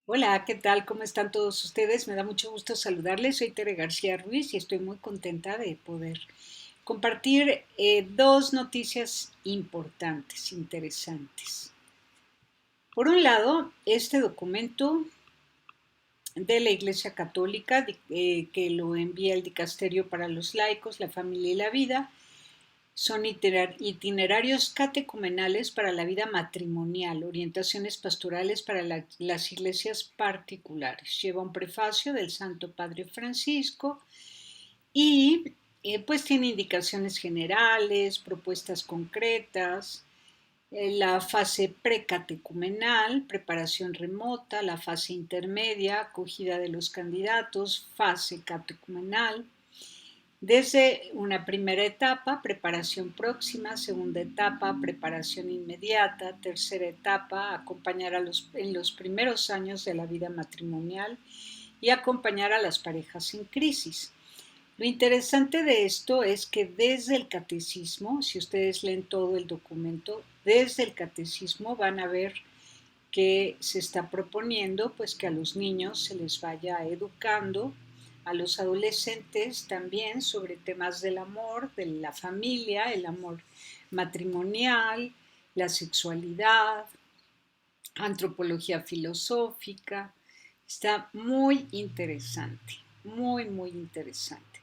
Hola, ¿qué tal? ¿Cómo están todos ustedes? Me da mucho gusto saludarles. Soy Tere García Ruiz y estoy muy contenta de poder compartir dos noticias importantes, interesantes. Por un lado, este documento de la Iglesia Católica que lo envía el Dicasterio para los Laicos, la Familia y la Vida, son itinerarios catecumenales para la vida matrimonial, orientaciones pastorales para las iglesias particulares. Lleva un prefacio del Santo Padre Francisco y pues tiene indicaciones generales, propuestas concretas, la fase precatecumenal, preparación remota, la fase intermedia, acogida de los candidatos, fase catecumenal, desde una primera etapa, preparación próxima; segunda etapa, preparación inmediata; tercera etapa, acompañar en los primeros años de la vida matrimonial y acompañar a las parejas en crisis. Lo interesante de esto es que desde el catecismo, si ustedes leen todo el documento, desde el catecismo van a ver que se está proponiendo pues que a los niños se les vaya educando, a los adolescentes también, sobre temas del amor, de la familia, el amor matrimonial, la sexualidad, antropología filosófica. Está muy interesante, muy interesante.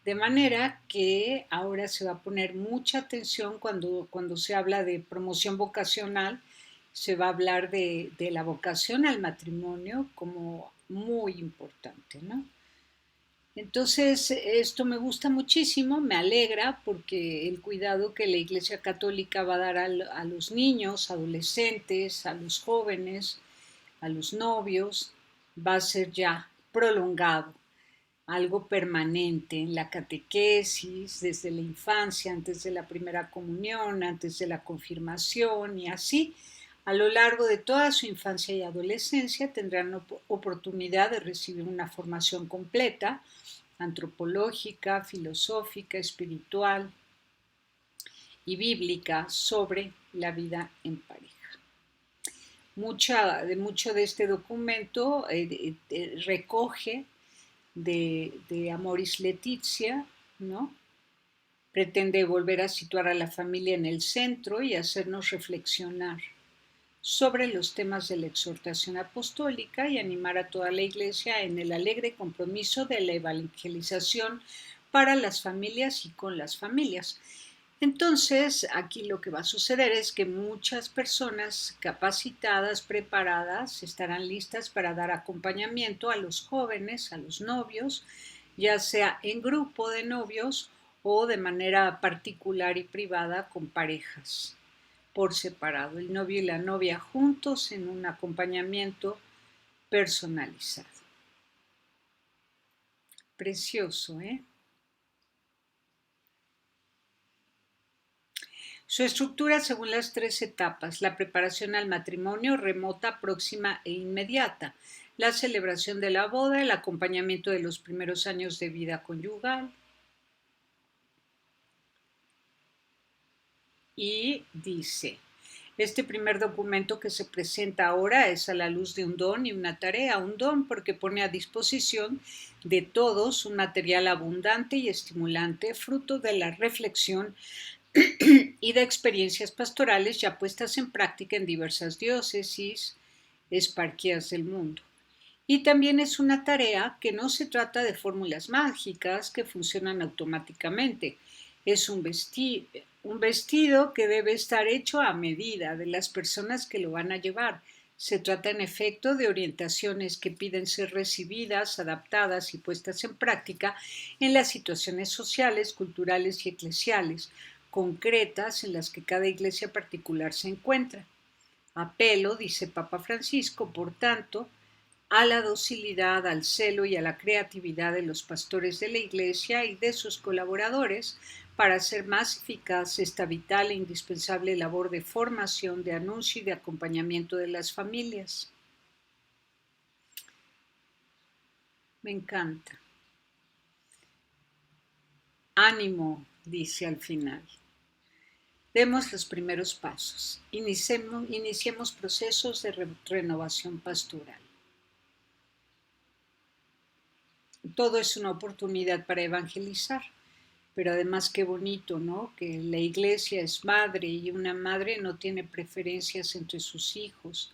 De manera que ahora se va a poner mucha atención cuando se habla de promoción vocacional. Se va a hablar de la vocación al matrimonio como muy importante, ¿no? Entonces, esto me gusta muchísimo, me alegra porque el cuidado que la Iglesia Católica va a dar a los niños, adolescentes, a los jóvenes, a los novios, va a ser ya prolongado, algo permanente en la catequesis, desde la infancia, antes de la primera comunión, antes de la confirmación, y así a lo largo de toda su infancia y adolescencia tendrán oportunidad de recibir una formación completa, antropológica, filosófica, espiritual y bíblica sobre la vida en pareja. Mucho de este documento recoge de Amoris Laetitia, ¿no? Pretende volver a situar a la familia en el centro y hacernos reflexionar sobre los temas de la exhortación apostólica y animar a toda la Iglesia en el alegre compromiso de la evangelización para las familias y con las familias. Entonces, aquí lo que va a suceder es que muchas personas capacitadas, preparadas, estarán listas para dar acompañamiento a los jóvenes, a los novios, ya sea en grupo de novios o de manera particular y privada con parejas por separado, el novio y la novia juntos en un acompañamiento personalizado. Precioso, ¿eh? Su estructura según las tres etapas: la preparación al matrimonio, remota, próxima e inmediata; la celebración de la boda, el acompañamiento de los primeros años de vida conyugal. Y dice, este primer documento que se presenta ahora es a la luz de un don y una tarea, un don porque pone a disposición de todos un material abundante y estimulante, fruto de la reflexión y de experiencias pastorales ya puestas en práctica en diversas diócesis, eparquías del mundo. Y también es una tarea que no se trata de fórmulas mágicas que funcionan automáticamente. Es un vestido que debe estar hecho a medida de las personas que lo van a llevar. Se trata en efecto de orientaciones que piden ser recibidas, adaptadas y puestas en práctica en las situaciones sociales, culturales y eclesiales concretas en las que cada iglesia particular se encuentra. Apelo, dice Papa Francisco, por tanto, a la docilidad, al celo y a la creatividad de los pastores de la Iglesia y de sus colaboradores para hacer más eficaz esta vital e indispensable labor de formación, de anuncio y de acompañamiento de las familias. Me encanta. Ánimo, dice al final. Demos los primeros pasos. Iniciemos procesos de renovación pastoral. todo es una oportunidad para evangelizar. Pero además qué bonito, ¿no? Que la iglesia es madre y una madre no tiene preferencias entre sus hijos.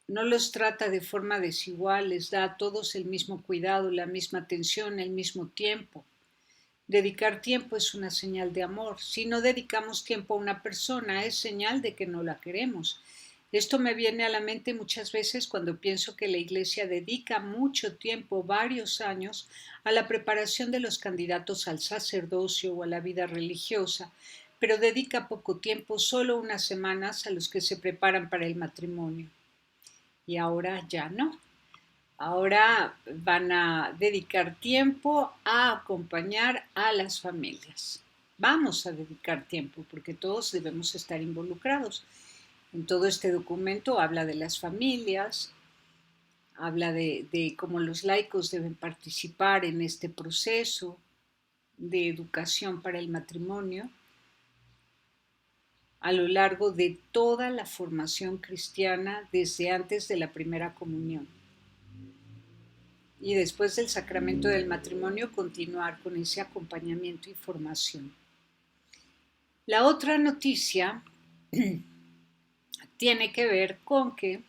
No los trata de forma desigual, les da a todos el mismo cuidado, la misma atención, el mismo tiempo. Dedicar tiempo es una señal de amor. Si no dedicamos tiempo a una persona, es señal de que no la queremos. Esto me viene a la mente muchas veces cuando pienso que la Iglesia dedica mucho tiempo, varios años, a la preparación de los candidatos al sacerdocio o a la vida religiosa, pero dedica poco tiempo, solo unas semanas, a los que se preparan para el matrimonio. Y ahora ya no. Ahora van a dedicar tiempo a acompañar a las familias. Vamos a dedicar tiempo porque todos debemos estar involucrados. En todo este documento habla de las familias, habla de cómo los laicos deben participar en este proceso de educación para el matrimonio a lo largo de toda la formación cristiana desde antes de la primera comunión. Y después del sacramento del matrimonio continuar con ese acompañamiento y formación. La otra noticia tiene que ver con que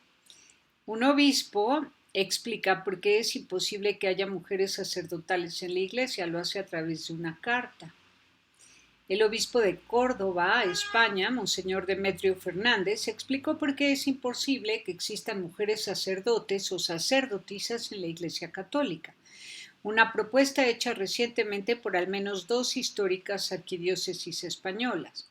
un obispo explica por qué es imposible que haya mujeres sacerdotales en la iglesia, lo hace a través de una carta. El obispo de Córdoba, España, Monseñor Demetrio Fernández, explicó por qué es imposible que existan mujeres sacerdotes o sacerdotisas en la Iglesia Católica. Una propuesta hecha recientemente por al menos 2 históricas arquidiócesis españolas.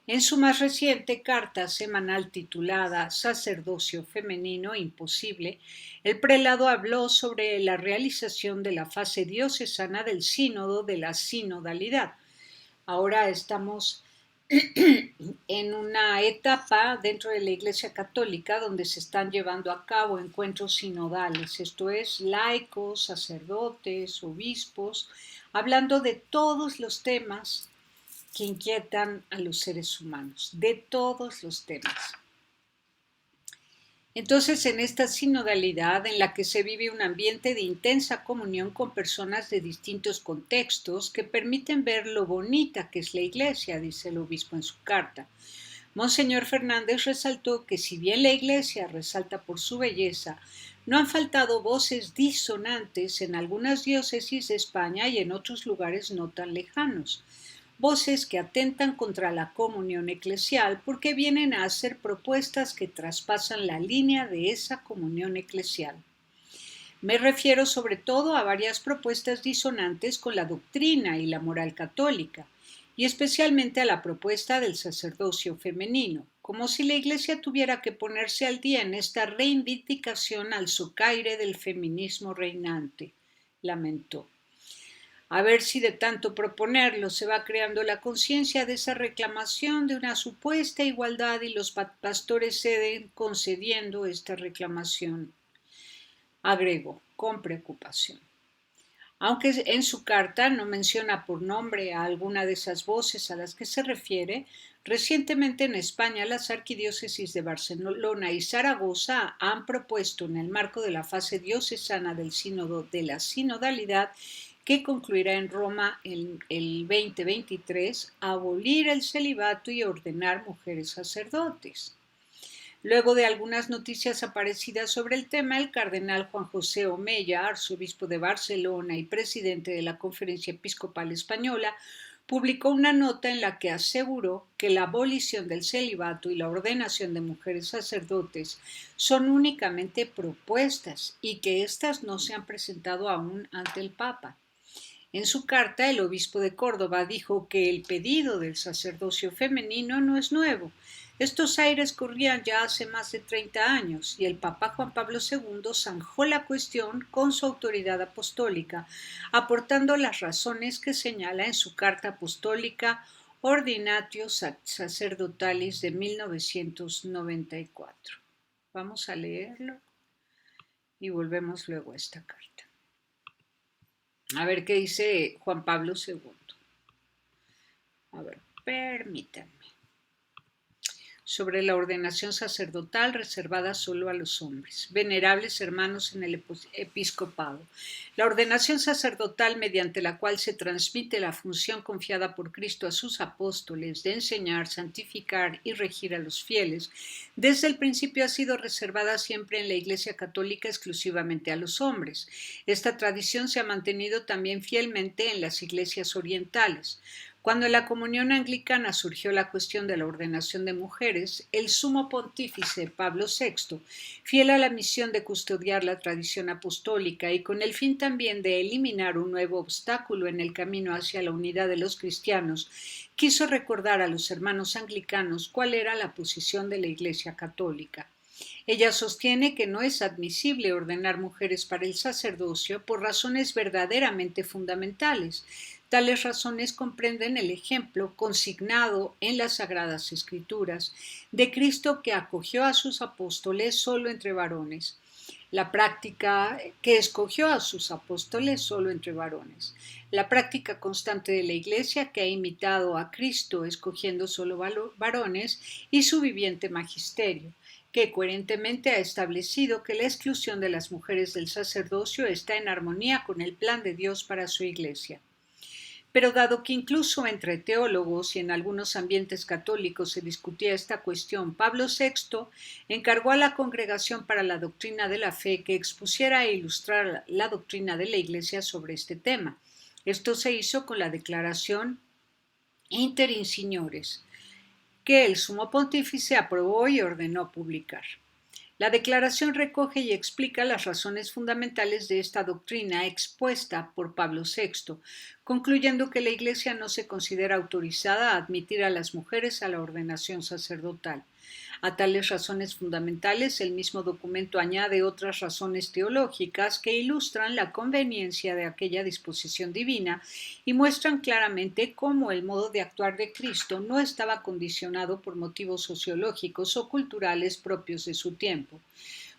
En su más reciente carta semanal titulada Sacerdocio femenino imposible, el prelado habló sobre la realización de la fase diocesana del sínodo de la sinodalidad. Ahora estamos en una etapa dentro de la Iglesia Católica donde se están llevando a cabo encuentros sinodales, esto es, laicos, sacerdotes, obispos, hablando de todos los temas que inquietan a los seres humanos, de todos los temas. Entonces, en esta sinodalidad en la que se vive un ambiente de intensa comunión con personas de distintos contextos que permiten ver lo bonita que es la Iglesia, dice el obispo en su carta, Monseñor Fernández resaltó que si bien la Iglesia resalta por su belleza, no han faltado voces disonantes en algunas diócesis de España y en otros lugares no tan lejanos. Voces que atentan contra la comunión eclesial porque vienen a hacer propuestas que traspasan la línea de esa comunión eclesial. Me refiero sobre todo a varias propuestas disonantes con la doctrina y la moral católica, y especialmente a la propuesta del sacerdocio femenino, como si la Iglesia tuviera que ponerse al día en esta reivindicación al socaire del feminismo reinante, lamentó. A ver si de tanto proponerlo se va creando la conciencia de esa reclamación de una supuesta igualdad y los pastores ceden concediendo esta reclamación. Agregó, con preocupación. Aunque en su carta no menciona por nombre a alguna de esas voces a las que se refiere, recientemente en España las arquidiócesis de Barcelona y Zaragoza han propuesto en el marco de la fase diocesana del sínodo de la sinodalidad que concluirá en Roma el 2023, abolir el celibato y ordenar mujeres sacerdotes. Luego de algunas noticias aparecidas sobre el tema, el cardenal Juan José Omeya, arzobispo de Barcelona y presidente de la Conferencia Episcopal Española, publicó una nota en la que aseguró que la abolición del celibato y la ordenación de mujeres sacerdotes son únicamente propuestas y que éstas no se han presentado aún ante el Papa. En su carta, el obispo de Córdoba dijo que el pedido del sacerdocio femenino no es nuevo. Estos aires corrían ya hace más de 30 años y el Papa Juan Pablo II zanjó la cuestión con su autoridad apostólica, aportando las razones que señala en su carta apostólica Ordinatio Sacerdotalis de 1994. Vamos a leerlo y volvemos luego a esta carta. A ver qué dice Juan Pablo II. A ver, permítanme. sobre la ordenación sacerdotal reservada solo a los hombres. Venerables hermanos en el episcopado. La ordenación sacerdotal mediante la cual se transmite la función confiada por Cristo a sus apóstoles de enseñar, santificar y regir a los fieles, desde el principio ha sido reservada siempre en la Iglesia Católica exclusivamente a los hombres. Esta tradición se ha mantenido también fielmente en las iglesias orientales. Cuando en la comunión anglicana surgió la cuestión de la ordenación de mujeres, el sumo pontífice Pablo VI, fiel a la misión de custodiar la tradición apostólica y con el fin también de eliminar un nuevo obstáculo en el camino hacia la unidad de los cristianos, quiso recordar a los hermanos anglicanos cuál era la posición de la Iglesia Católica. Ella sostiene que no es admisible ordenar mujeres para el sacerdocio por razones verdaderamente fundamentales. Tales razones comprenden el ejemplo consignado en las Sagradas Escrituras de Cristo que acogió a sus apóstoles solo entre varones. La práctica que escogió a sus apóstoles solo entre varones. La práctica constante de la Iglesia que ha imitado a Cristo escogiendo solo varones y su viviente magisterio, que coherentemente ha establecido que la exclusión de las mujeres del sacerdocio está en armonía con el plan de Dios para su Iglesia. Pero dado que incluso entre teólogos y en algunos ambientes católicos se discutía esta cuestión, Pablo VI encargó a la Congregación para la Doctrina de la Fe que expusiera e ilustrara la doctrina de la Iglesia sobre este tema. Esto se hizo con la declaración Inter Insigniores, que el Sumo Pontífice aprobó y ordenó publicar. La declaración recoge y explica las razones fundamentales de esta doctrina expuesta por Pablo VI, concluyendo que la Iglesia no se considera autorizada a admitir a las mujeres a la ordenación sacerdotal. A tales razones fundamentales, el mismo documento añade otras razones teológicas que ilustran la conveniencia de aquella disposición divina y muestran claramente cómo el modo de actuar de Cristo no estaba condicionado por motivos sociológicos o culturales propios de su tiempo.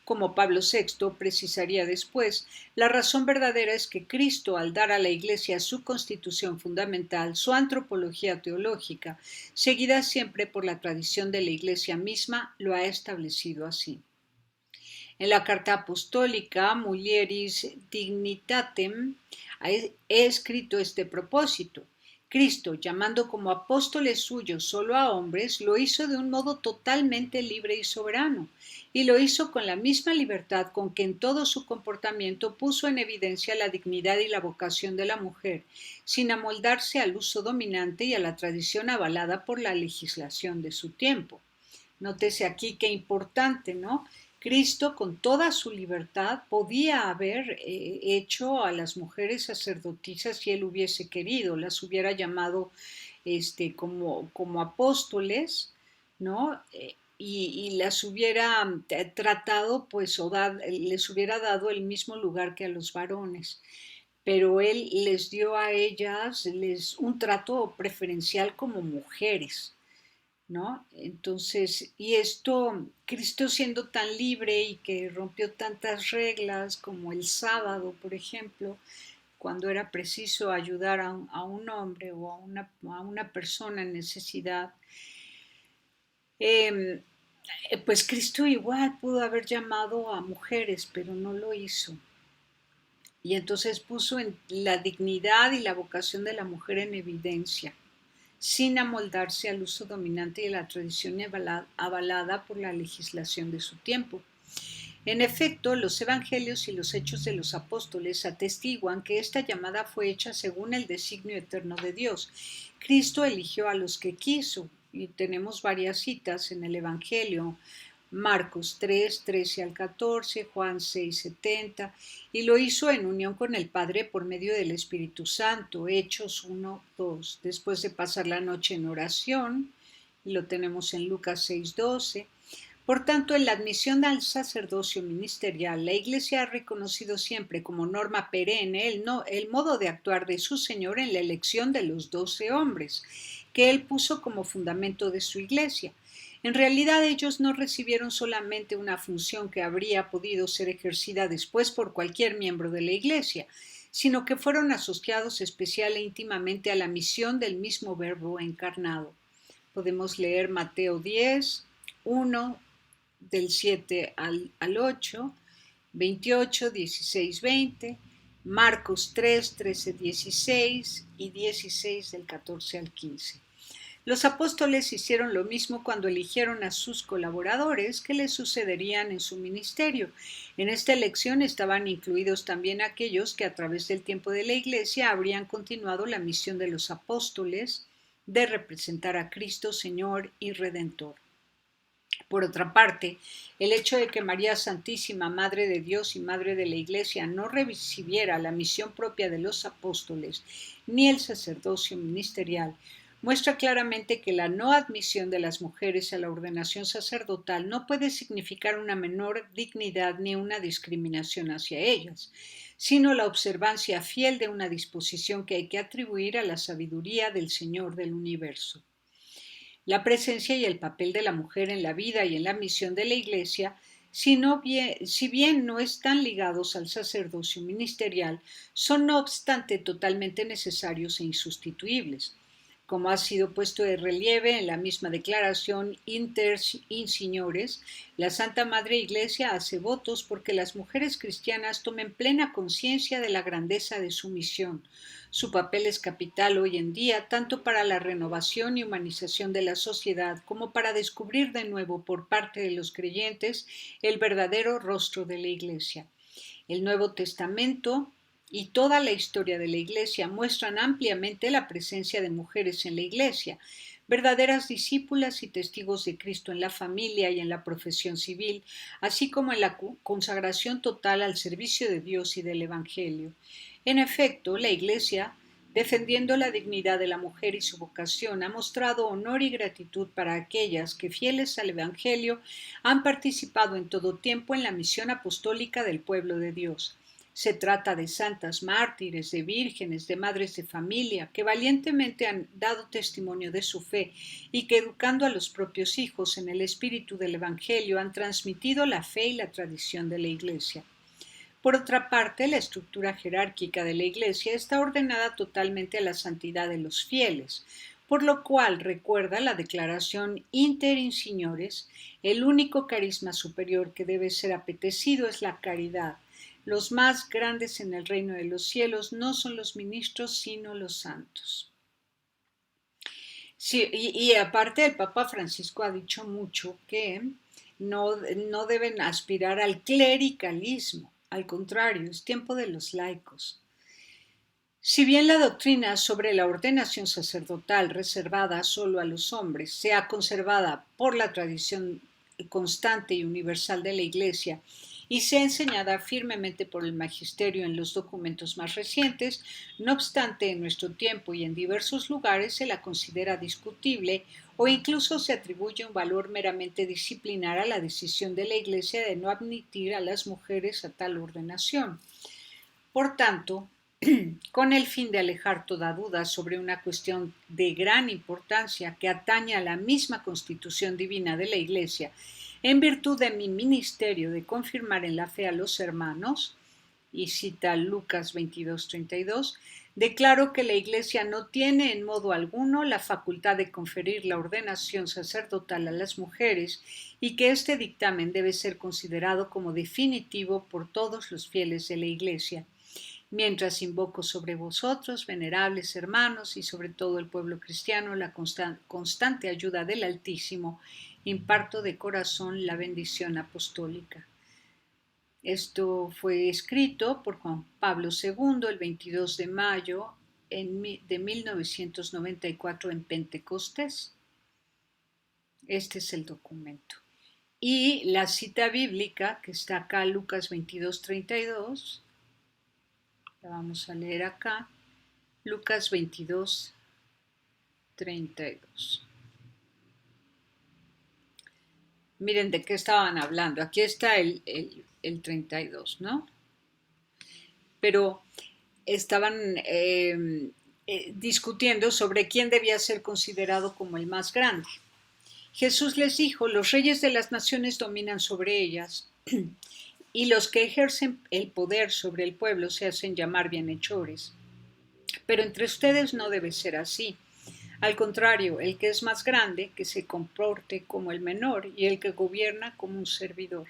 Como Pablo VI precisaría después, la razón verdadera es que Cristo, al dar a la Iglesia su constitución fundamental, su antropología teológica, seguida siempre por la tradición de la Iglesia misma, lo ha establecido así. En la Carta Apostólica Mulieris Dignitatem he escrito este propósito. Cristo, llamando como apóstoles suyos solo a hombres, lo hizo de un modo totalmente libre y soberano, y lo hizo con la misma libertad con que en todo su comportamiento puso en evidencia la dignidad y la vocación de la mujer, sin amoldarse al uso dominante y a la tradición avalada por la legislación de su tiempo. Nótese aquí qué importante, ¿no? Cristo, con toda su libertad, podía haber hecho a las mujeres sacerdotisas si él hubiese querido, las hubiera llamado como apóstoles, ¿no? Y las hubiera tratado, pues, les hubiera dado el mismo lugar que a los varones. Pero él les dio a ellas un trato preferencial como mujeres, ¿no? Entonces, y esto, Cristo siendo tan libre y que rompió tantas reglas como el sábado, por ejemplo, cuando era preciso ayudar a un hombre o a una persona en necesidad, eh, pues Cristo igual pudo haber llamado a mujeres, pero no lo hizo. Y entonces puso la dignidad y la vocación de la mujer en evidencia, sin amoldarse al uso dominante de la tradición avalada por la legislación de su tiempo. En efecto, los evangelios y los hechos de los apóstoles atestiguan que esta llamada fue hecha según el designio eterno de Dios. Cristo eligió a los que quiso, y tenemos varias citas en el Evangelio, Marcos 3, 13 al 14, Juan 6, 70, y lo hizo en unión con el Padre por medio del Espíritu Santo, Hechos 1, 2, después de pasar la noche en oración, y lo tenemos en Lucas 6, 12. Por tanto, en la admisión al sacerdocio ministerial, la Iglesia ha reconocido siempre como norma perenne el modo de actuar de su Señor en la elección de los 12 hombres, que Él puso como fundamento de su Iglesia. En realidad ellos no recibieron solamente una función que habría podido ser ejercida después por cualquier miembro de la Iglesia, sino que fueron asociados especial e íntimamente a la misión del mismo Verbo encarnado. Podemos leer Mateo 10, 1, del 7 al 8, 28, 16, 20, Marcos 3, 13, 16 y 16 del 14 al 15. Los apóstoles hicieron lo mismo cuando eligieron a sus colaboradores que les sucederían en su ministerio. En esta elección estaban incluidos también aquellos que a través del tiempo de la Iglesia habrían continuado la misión de los apóstoles de representar a Cristo Señor y Redentor. Por otra parte, el hecho de que María Santísima, Madre de Dios y Madre de la Iglesia, no recibiera la misión propia de los apóstoles ni el sacerdocio ministerial, muestra claramente que la no admisión de las mujeres a la ordenación sacerdotal no puede significar una menor dignidad ni una discriminación hacia ellas, sino la observancia fiel de una disposición que hay que atribuir a la sabiduría del Señor del universo. La presencia y el papel de la mujer en la vida y en la misión de la Iglesia, si bien no están ligados al sacerdocio ministerial, son no obstante totalmente necesarios e insustituibles. Como ha sido puesto de relieve en la misma declaración Inter Insignores, la Santa Madre Iglesia hace votos porque las mujeres cristianas tomen plena conciencia de la grandeza de su misión. Su papel es capital hoy en día tanto para la renovación y humanización de la sociedad como para descubrir de nuevo por parte de los creyentes el verdadero rostro de la Iglesia. El Nuevo Testamento y toda la historia de la Iglesia muestran ampliamente la presencia de mujeres en la Iglesia, verdaderas discípulas y testigos de Cristo en la familia y en la profesión civil, así como en la consagración total al servicio de Dios y del Evangelio. En efecto, la Iglesia, defendiendo la dignidad de la mujer y su vocación, ha mostrado honor y gratitud para aquellas que, fieles al Evangelio, han participado en todo tiempo en la misión apostólica del pueblo de Dios. Se trata de santas mártires, de vírgenes, de madres de familia, que valientemente han dado testimonio de su fe y que, educando a los propios hijos en el espíritu del Evangelio, han transmitido la fe y la tradición de la Iglesia. Por otra parte, la estructura jerárquica de la Iglesia está ordenada totalmente a la santidad de los fieles, por lo cual recuerda la declaración Inter Insignores, el único carisma superior que debe ser apetecido es la caridad. Los más grandes en el reino de los cielos no son los ministros, sino los santos. Sí, y aparte el Papa Francisco ha dicho mucho que no deben aspirar al clericalismo, al contrario, es tiempo de los laicos. Si bien la doctrina sobre la ordenación sacerdotal reservada solo a los hombres sea conservada por la tradición constante y universal de la Iglesia y sea enseñada firmemente por el magisterio en los documentos más recientes, no obstante en nuestro tiempo y en diversos lugares se la considera discutible o incluso se atribuye un valor meramente disciplinar a la decisión de la Iglesia de no admitir a las mujeres a tal ordenación. Por tanto, con el fin de alejar toda duda sobre una cuestión de gran importancia que atañe a la misma constitución divina de la Iglesia, en virtud de mi ministerio de confirmar en la fe a los hermanos, y cita Lucas 22:32, declaro que la Iglesia no tiene en modo alguno la facultad de conferir la ordenación sacerdotal a las mujeres y que este dictamen debe ser considerado como definitivo por todos los fieles de la Iglesia. Mientras invoco sobre vosotros, venerables hermanos, y sobre todo el pueblo cristiano, la constante ayuda del Altísimo, imparto de corazón la bendición apostólica. Esto fue escrito por Juan Pablo II el 22 de mayo de 1994 en Pentecostés. Este es el documento. Y la cita bíblica que está acá, Lucas 22:32, la vamos a leer acá, Lucas 22:32. Miren de qué estaban hablando. Aquí está el 32, ¿no? Pero estaban discutiendo sobre quién debía ser considerado como el más grande. Jesús les dijo, los reyes de las naciones dominan sobre ellas y los que ejercen el poder sobre el pueblo se hacen llamar bienhechores. Pero entre ustedes no debe ser así. Al contrario, el que es más grande, que se comporte como el menor y el que gobierna como un servidor.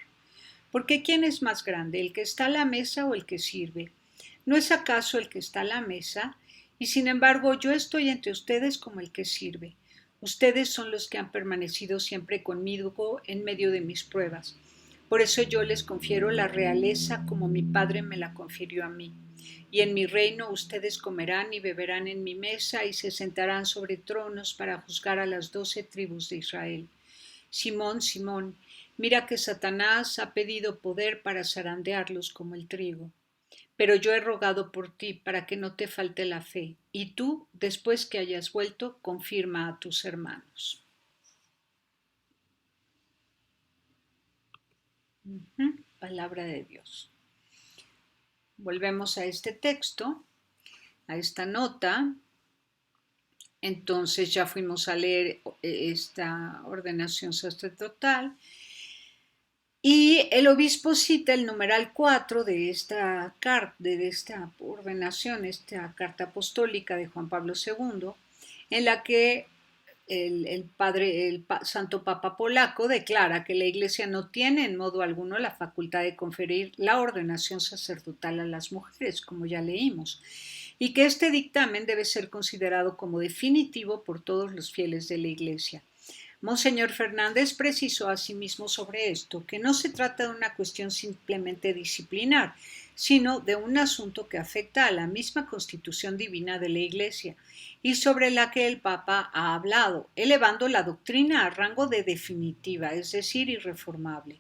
Porque ¿quién es más grande, el que está a la mesa o el que sirve? ¿No es acaso el que está a la mesa? Y sin embargo yo estoy entre ustedes como el que sirve. Ustedes son los que han permanecido siempre conmigo en medio de mis pruebas. Por eso yo les confiero la realeza como mi Padre me la confirió a mí. Y en mi reino ustedes comerán y beberán en mi mesa y se sentarán sobre tronos para juzgar a las 12 tribus de Israel. Simón, Simón, mira que Satanás ha pedido poder para zarandearlos como el trigo. Pero yo he rogado por ti para que no te falte la fe, y tú, después que hayas vuelto, confirma a tus hermanos. Palabra de Dios. Volvemos a este texto, a esta nota. Entonces ya fuimos a leer esta ordenación sacerdotal. Y el obispo cita el numeral 4 de esta ordenación, esta carta apostólica de Juan Pablo II, en la que el Santo Papa Polaco declara que la Iglesia no tiene en modo alguno la facultad de conferir la ordenación sacerdotal a las mujeres, como ya leímos, y que este dictamen debe ser considerado como definitivo por todos los fieles de la Iglesia. Monseñor Fernández precisó asimismo sobre esto, que no se trata de una cuestión simplemente disciplinar, sino de un asunto que afecta a la misma constitución divina de la Iglesia y sobre la que el Papa ha hablado, elevando la doctrina a rango de definitiva, es decir, irreformable.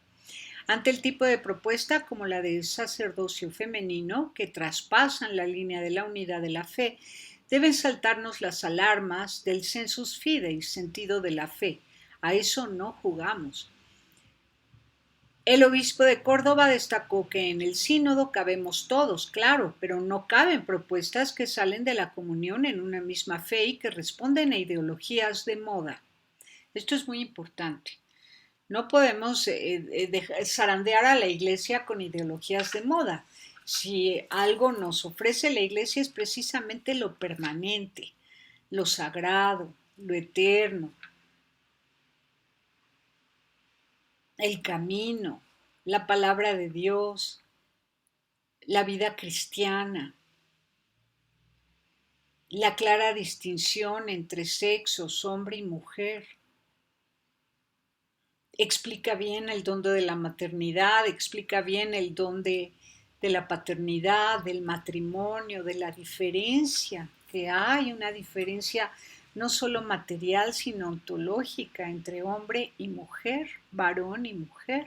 Ante el tipo de propuesta como la del sacerdocio femenino, que traspasan la línea de la unidad de la fe, deben saltarnos las alarmas del sensus fidei, sentido de la fe. A eso no jugamos. El obispo de Córdoba destacó que en el sínodo cabemos todos, claro, pero no caben propuestas que salen de la comunión en una misma fe y que responden a ideologías de moda. Esto es muy importante. No podemos zarandear a la Iglesia con ideologías de moda. Si algo nos ofrece la Iglesia es precisamente lo permanente, lo sagrado, lo eterno, el camino, la palabra de Dios, la vida cristiana, la clara distinción entre sexos, hombre y mujer. Explica bien el don de la maternidad, explica bien el don de la paternidad, del matrimonio, de la diferencia que hay, una diferencia no solo material, sino ontológica entre hombre y mujer, varón y mujer.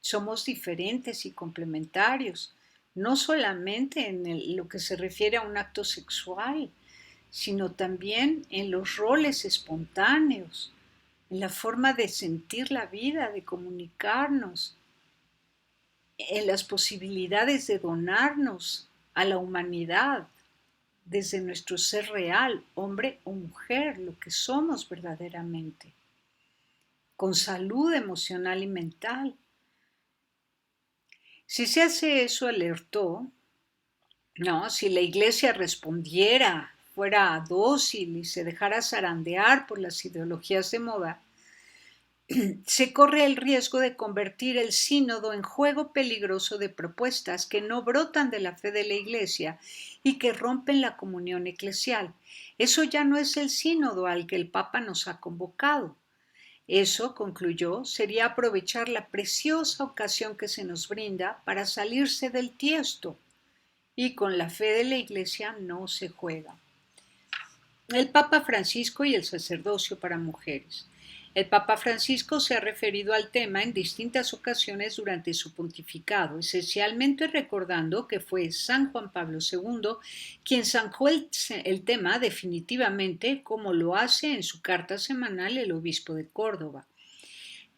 Somos diferentes y complementarios, no solamente en lo que se refiere a un acto sexual, sino también en los roles espontáneos, en la forma de sentir la vida, de comunicarnos, en las posibilidades de donarnos a la humanidad desde nuestro ser real, hombre o mujer, lo que somos verdaderamente, con salud emocional y mental. Si se hace eso, alertó, ¿no? Si la Iglesia respondiera, fuera dócil y se dejara zarandear por las ideologías de moda, se corre el riesgo de convertir el sínodo en juego peligroso de propuestas que no brotan de la fe de la Iglesia y que rompen la comunión eclesial. Eso ya no es el sínodo al que el Papa nos ha convocado. Eso, concluyó, sería aprovechar la preciosa ocasión que se nos brinda para salirse del tiesto. Y con la fe de la Iglesia no se juega. El Papa Francisco y el sacerdocio para mujeres. El Papa Francisco se ha referido al tema en distintas ocasiones durante su pontificado, esencialmente recordando que fue San Juan Pablo II quien zanjó el tema definitivamente, como lo hace en su carta semanal el obispo de Córdoba.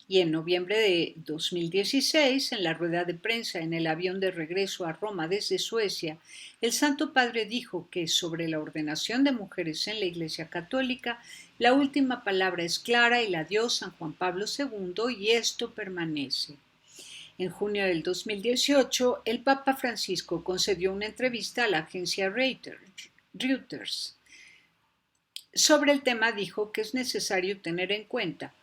Y en noviembre de 2016, en la rueda de prensa en el avión de regreso a Roma desde Suecia, el Santo Padre dijo que sobre la ordenación de mujeres en la Iglesia Católica, la última palabra es clara y la dio San Juan Pablo II y esto permanece. En junio del 2018, el Papa Francisco concedió una entrevista a la agencia Reuters. Sobre el tema dijo que es necesario tener en cuenta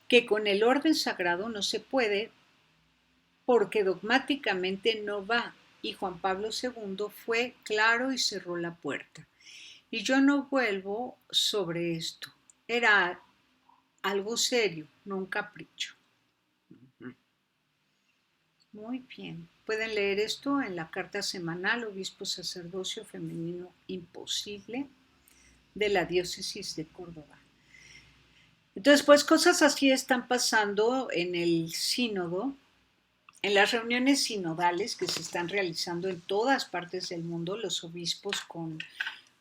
que con el orden sagrado no se puede porque dogmáticamente no va, y Juan Pablo II fue claro y cerró la puerta. Y yo no vuelvo sobre esto. Era algo serio, no un capricho. Muy bien. Pueden leer esto en la carta semanal Obispo Sacerdocio Femenino Imposible de la Diócesis de Córdoba. Entonces, pues cosas así están pasando en el sínodo, en las reuniones sinodales que se están realizando en todas partes del mundo, los obispos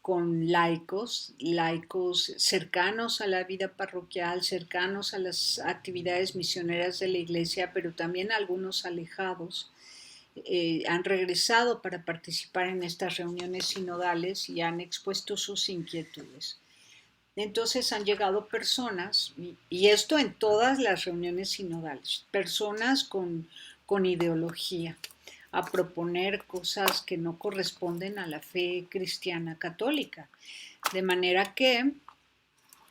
con laicos, laicos cercanos a la vida parroquial, cercanos a las actividades misioneras de la iglesia, pero también algunos alejados. Han regresado para participar en estas reuniones sinodales y han expuesto sus inquietudes. Entonces han llegado personas, y esto en todas las reuniones sinodales, personas con ideología, a proponer cosas que no corresponden a la fe cristiana católica. De manera que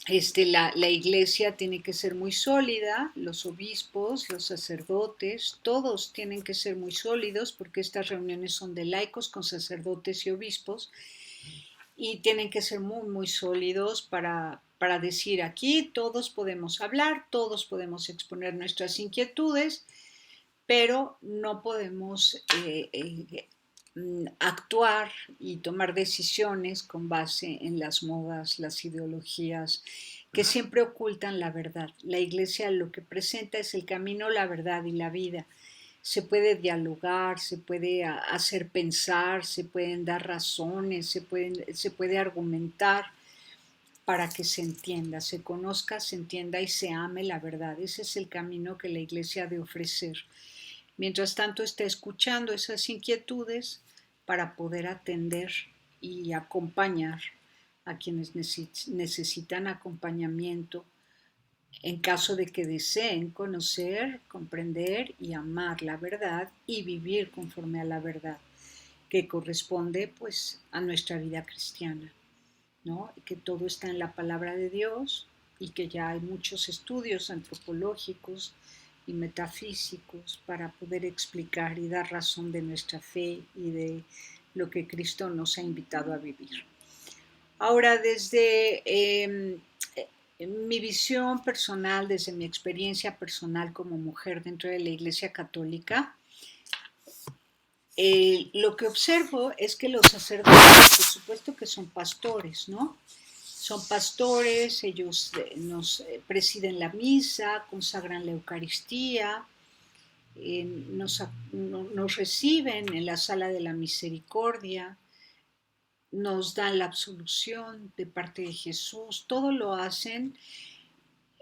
la iglesia tiene que ser muy sólida, los obispos, los sacerdotes, todos tienen que ser muy sólidos porque estas reuniones son de laicos con sacerdotes y obispos y tienen que ser muy, muy sólidos para decir aquí todos podemos hablar, todos podemos exponer nuestras inquietudes, pero no podemos actuar y tomar decisiones con base en las modas, las ideologías que siempre ocultan la verdad. La iglesia lo que presenta es el camino, la verdad y la vida. Se puede dialogar, se puede hacer pensar, se pueden dar razones, se puede argumentar para que se entienda, se conozca, se entienda y se ame la verdad. Ese es el camino que la iglesia ha de ofrecer. Mientras tanto está escuchando esas inquietudes para poder atender y acompañar a quienes necesitan acompañamiento en caso de que deseen conocer, comprender y amar la verdad y vivir conforme a la verdad que corresponde pues a nuestra vida cristiana, ¿no? Que todo está en la palabra de Dios y que ya hay muchos estudios antropológicos y metafísicos para poder explicar y dar razón de nuestra fe y de lo que Cristo nos ha invitado a vivir. Ahora, desde mi visión personal, desde mi experiencia personal como mujer dentro de la Iglesia Católica, lo que observo es que los sacerdotes, por supuesto que son pastores, ¿no? Son pastores, ellos nos presiden la misa, consagran la Eucaristía, nos reciben en la sala de la misericordia, nos dan la absolución de parte de Jesús, todo lo hacen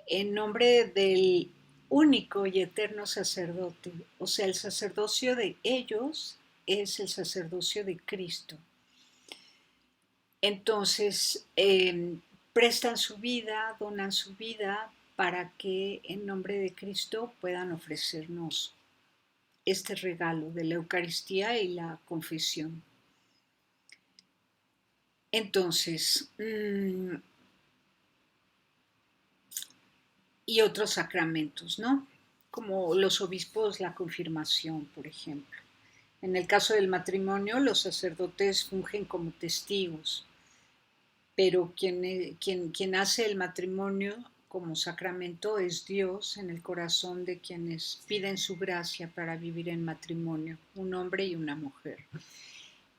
en nombre del único y eterno sacerdote, o sea, el sacerdocio de ellos es el sacerdocio de Cristo. Entonces, prestan su vida, donan su vida para que en nombre de Cristo puedan ofrecernos este regalo de la Eucaristía y la confesión. Entonces, y otros sacramentos, ¿no? Como los obispos, la confirmación, por ejemplo. En el caso del matrimonio, los sacerdotes fungen como testigos, pero quien hace el matrimonio como sacramento es Dios en el corazón de quienes piden su gracia para vivir en matrimonio, un hombre y una mujer.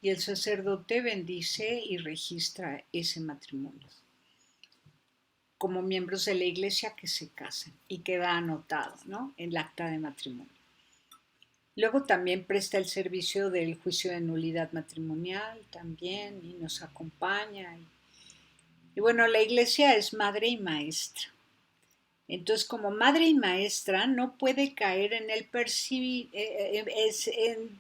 Y el sacerdote bendice y registra ese matrimonio como miembros de la iglesia que se casan y queda anotado, ¿no?, en el acta de matrimonio. Luego también presta el servicio del juicio de nulidad matrimonial también y nos acompaña. Y bueno, la iglesia es madre y maestra. Entonces, como madre y maestra, no puede caer en el en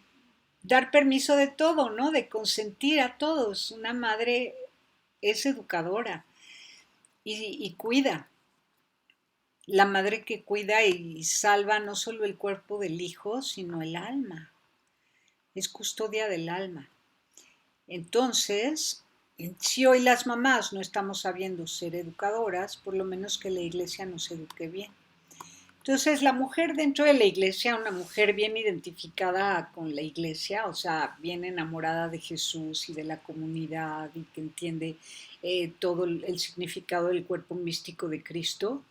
dar permiso de todo, ¿no? De consentir a todos. Una madre es educadora y cuida. La madre que cuida y salva no solo el cuerpo del hijo, sino el alma. Es custodia del alma. Entonces, Si hoy las mamás no estamos sabiendo ser educadoras, por lo menos que la iglesia nos eduque bien. Entonces, la mujer dentro de la iglesia, una mujer bien identificada con la iglesia, o sea, bien enamorada de Jesús y de la comunidad y que entiende todo el significado del cuerpo místico de Cristo,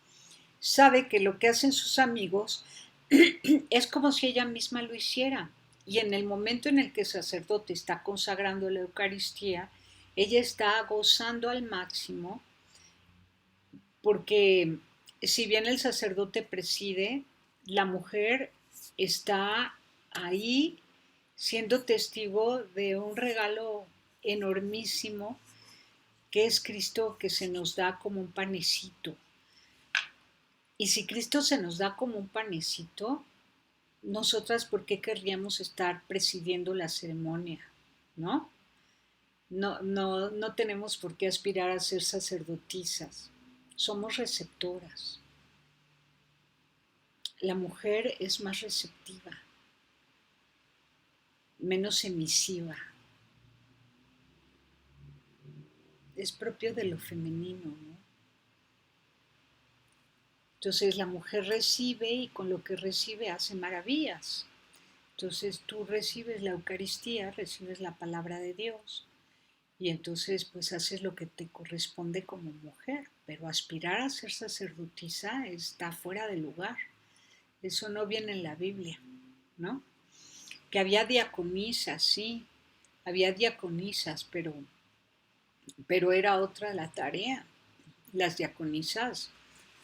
sabe que lo que hacen sus amigos es como si ella misma lo hiciera. Y en el momento en el que el sacerdote está consagrando la Eucaristía, ella está gozando al máximo porque si bien el sacerdote preside, la mujer está ahí siendo testigo de un regalo enormísimo que es Cristo que se nos da como un panecito. Y si Cristo se nos da como un panecito, nosotras, ¿por qué querríamos estar presidiendo la ceremonia? ¿No? No tenemos por qué aspirar a ser sacerdotisas. Somos receptoras. La mujer es más receptiva, menos emisiva. Es propio de lo femenino, ¿no? Entonces la mujer recibe y con lo que recibe hace maravillas. Entonces tú recibes la Eucaristía, recibes la palabra de Dios y entonces pues haces lo que te corresponde como mujer, pero aspirar a ser sacerdotisa está fuera de lugar. Eso no viene en la Biblia, ¿no? Que había diaconisas, sí, había diaconisas, pero era otra la tarea. Las diaconisas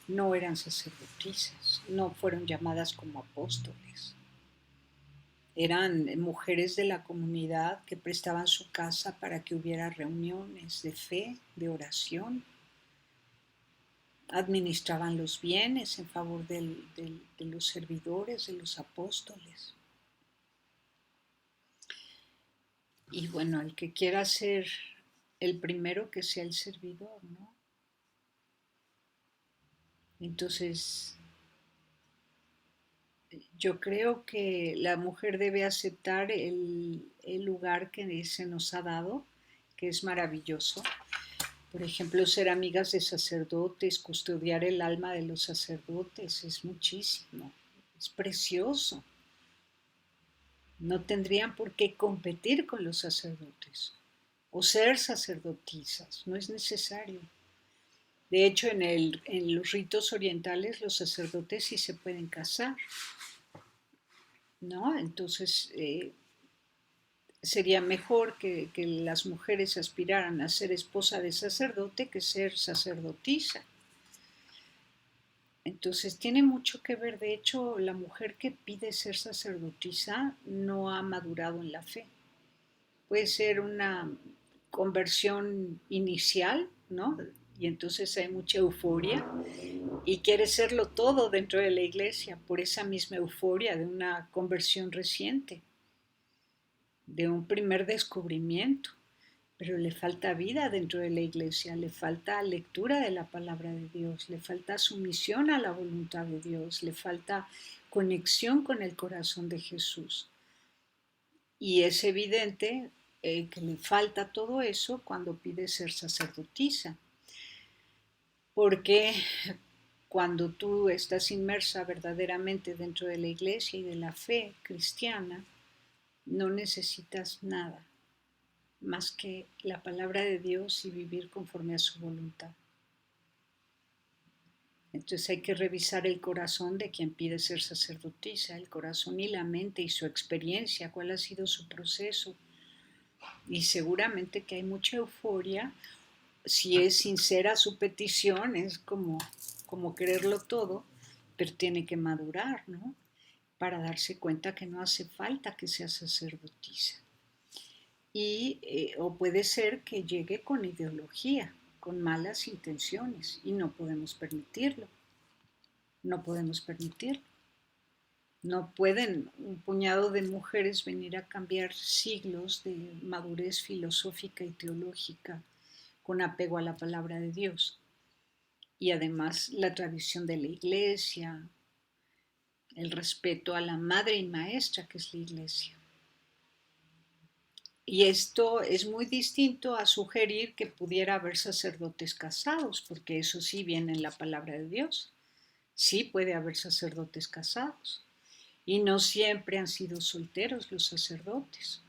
no eran sacerdotisas, no fueron llamadas como apóstoles. Eran mujeres de la comunidad que prestaban su casa para que hubiera reuniones de fe, de oración. Administraban los bienes en favor de los servidores, de los apóstoles. Y bueno, el que quiera ser el primero, que sea el servidor, ¿no? Entonces, yo creo que la mujer debe aceptar el lugar que se nos ha dado, que es maravilloso. Por ejemplo, ser amigas de sacerdotes, custodiar el alma de los sacerdotes, es muchísimo, es precioso. No tendrían por qué competir con los sacerdotes o ser sacerdotisas, no es necesario. De hecho, en los ritos orientales los sacerdotes sí se pueden casar, ¿no? Entonces, sería mejor que las mujeres aspiraran a ser esposa de sacerdote que ser sacerdotisa. Entonces tiene mucho que ver, de hecho, la mujer que pide ser sacerdotisa no ha madurado en la fe. Puede ser una conversión inicial, ¿no? Y entonces hay mucha euforia y quiere serlo todo dentro de la iglesia por esa misma euforia de una conversión reciente, de un primer descubrimiento, pero le falta vida dentro de la iglesia, le falta lectura de la palabra de Dios, le falta sumisión a la voluntad de Dios, le falta conexión con el corazón de Jesús. Y es evidente que le falta todo eso cuando pide ser sacerdotisa, porque cuando tú estás inmersa verdaderamente dentro de la iglesia y de la fe cristiana, no necesitas nada más que la palabra de Dios y vivir conforme a su voluntad. Entonces hay que revisar el corazón de quien pide ser sacerdotisa, el corazón y la mente y su experiencia, cuál ha sido su proceso. Y seguramente que hay mucha euforia. Si es sincera su petición, es como quererlo todo, pero tiene que madurar, ¿no? Para darse cuenta que no hace falta que sea sacerdotisa. O puede ser que llegue con ideología, con malas intenciones, y no podemos permitirlo. No podemos permitirlo. No pueden un puñado de mujeres venir a cambiar siglos de madurez filosófica y teológica con apego a la palabra de Dios. Y además la tradición de la iglesia, el respeto a la madre y maestra que es la iglesia. Y esto es muy distinto a sugerir que pudiera haber sacerdotes casados, porque eso sí viene en la palabra de Dios. Sí puede haber sacerdotes casados. Y no siempre han sido solteros los sacerdotes,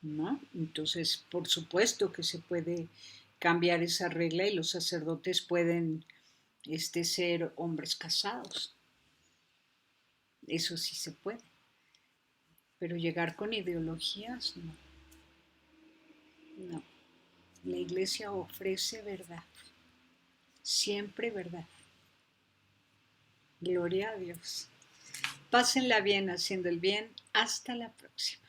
¿no? Entonces, por supuesto que se puede cambiar esa regla y los sacerdotes pueden ser hombres casados. Eso sí se puede. Pero llegar con ideologías, no. No. La iglesia ofrece verdad. Siempre verdad. Gloria a Dios. Pásenla bien haciendo el bien. Hasta la próxima.